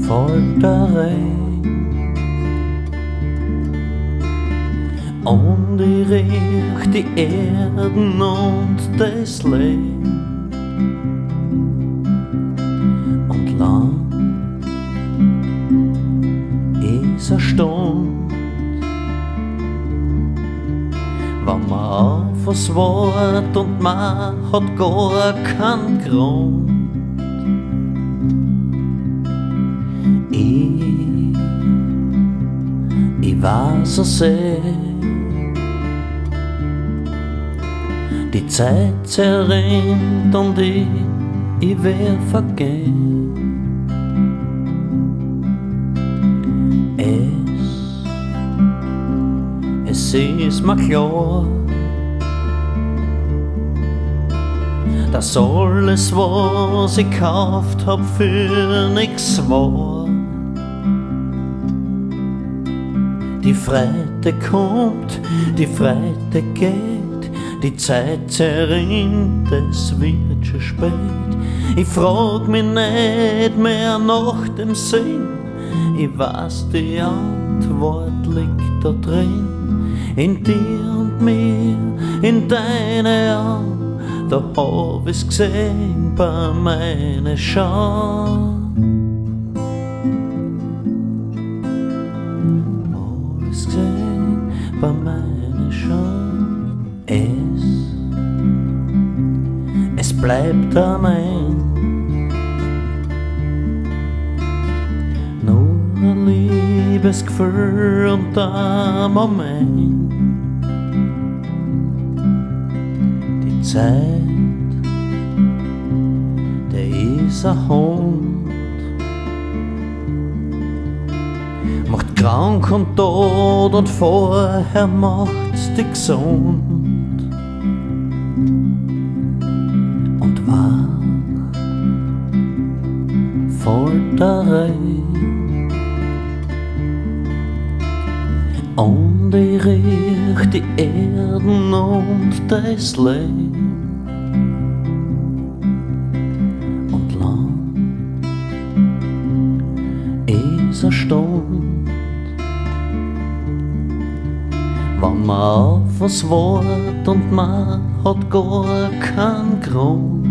Folterei. Und ich riech die Erden und das Leben. Und lang ist eine Stunde, wenn man auf was wart und man hat gar keinen Grund. Ich weiß es die Zeit zerrinnt und ich wär vergehen. Es ist mir klar, dass alles, was ich gekauft hab, für nix war. Die Freude kommt, die Freude geht, die Zeit zerrinnt, es wird schon spät. Ich frag mich nicht mehr nach dem Sinn, ich weiß, die Antwort liegt da drin. In dir und mir, in deine Augen, da hab ich's gesehen bei meinen Schauen. Bei meinen Schauen. Es bleibt am Ende nur ein Liebesgefühl und ein Moment. Die Zeit, der ist ein Hund, macht krank und tot und vorher macht's dich gesund. Und wach, Folterei. Und ich riech die Erden und das Leben. Und lang ist eine Stunde, wenn man auf was wart und man hat gar keinen Grund.